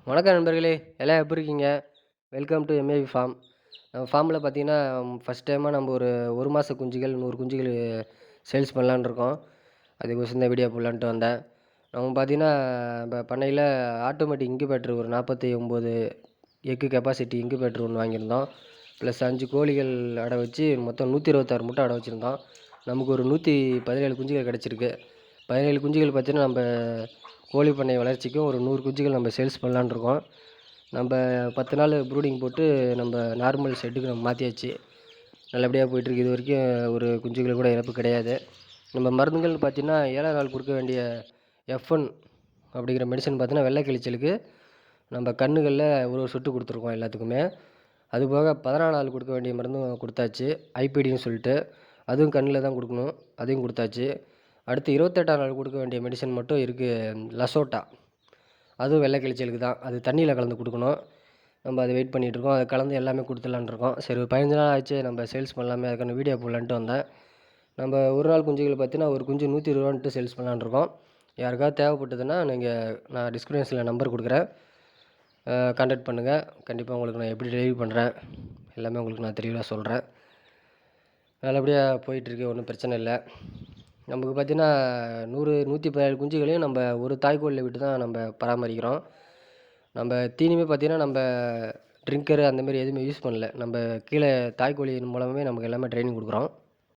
வணக்கம் நண்பர்களே! எல்லாம் எப்படி இருக்கீங்க? Welcome to MAV farm. நம்ம ஃபார்ம்ல பார்த்தீங்கன்னா, ஃபர்ஸ்ட் டைமா நம்ம ஒரு 1 மாச குஞ்சுகள் 100 குஞ்சுகள் சேல்ஸ் பண்ணலான்னு இருக்கோம். அதுக்கோசரம் இந்த வீடியோ போடலான்ட்டு வந்தேன். நம்ம பார்த்தீங்கன்னா, நம்ம பண்ணையில ஆட்டோமேட்டிக் இன்குபேட்டர் ஒரு 49 எக்கு கெப்பாசிட்டி இன்குபேட்டர் ஒண்ணு வாங்கியிருந்தோம். ப்ளஸ் 5 கோழிகள் அடை வச்சு மொத்தம் 126 முட்டை அடை வச்சிருந்தோம். நமக்கு ஒரு 117 குஞ்சுகள் கிடைச்சிருக்கு. 17 குஞ்சுகள் பார்த்தீங்கன்னா, நம்ப கோழி பண்ணை வளர்ச்சிக்கும் ஒரு 100 குஞ்சுகள் நம்ம சேல்ஸ் பண்ணலான்னு இருக்கோம். நம்ப 10 நாள் ப்ரூடிங் போட்டு நம்ப நார்மல் ஷெட்டுக்கு நம்ம மாற்றியாச்சு. நல்லபடியா போயிட்டுருக்கு. இதுவரைக்கும் ஒரு குஞ்சுகள் கூட இறப்பு கிடையாது. நம்ம மருந்துகள்னு பார்த்தீங்கன்னா, 7ஆம் நாள் கொடுக்க வேண்டிய F1 அப்படிங்கிற மெடிசன் பார்த்தீங்கன்னா, வெள்ளை கிழிச்சலுக்கு நம்ம கன்னுகளில் ஒரு ஒரு சொட்டு கொடுத்துருக்கோம் எல்லாத்துக்குமே. அதுபோக 14 நாள் கொடுக்க வேண்டிய மருந்தும் கொடுத்தாச்சு. ஐபிடின்னு சொல்லிட்டு. அதுவும் கண்ணில் தான் கொடுக்கணும். அதையும் கொடுத்தாச்சு. அடுத்து 28ஆம் நாள் கொடுக்க வேண்டிய மெடிசன் மட்டும் இருக்குது. லசோட்டா. அதுவும் வெள்ளை கிழிச்சலுக்கு தான். அது தண்ணியில் கலந்து கொடுக்கணும். நம்ம அதை வெயிட் பண்ணிகிட்ருக்கோம். அதை கலந்து எல்லாமே கொடுத்துடலான்னு இருக்கோம். சரி ஒரு 15 நாள் ஆச்சு நம்ம சேல்ஸ் பண்ணலாமே, அதுக்கான வீடியோ போடலான்ட்டு வந்தேன். நம்ம ஒரு நாள் குஞ்சுகள் பார்த்தீங்கன்னா, ஒரு குஞ்சு ரூ. 120ன்ட்டு சேல்ஸ் பண்ணலான்னு இருக்கோம். யாருக்காவது தேவைப்பட்டதுன்னா நான் டிஸ்கிரிப்ஷனில் நம்பர் கொடுக்குறேன். கான்டாக்ட் பண்ணுங்கள். கண்டிப்பாக உங்களுக்கு நான் எப்படி டெலிவரி பண்ணுறேன் எல்லாமே உங்களுக்கு நான் தெளிவாக சொல்கிறேன். நல்லபடியாக போயிட்டுருக்கு. ஒன்றும் பிரச்சனை இல்லை. நமக்கு பார்த்தீங்கன்னா 117 குஞ்சுகளையும் நம்ம ஒரு தாய்க்கோழில விட்டு தான் நம்ம பராமரிக்கிறோம். நம்ம தீனியுமே பார்த்தீங்கன்னா, நம்ம ட்ரிங்கரு அந்தமாரி எதுவுமே யூஸ் பண்ணல. நம்ம கீழே தாய்க்கோழியின் மூலமாவே நமக்கு எல்லாமே ட்ரெய்னிங் கொடுக்குறோம்.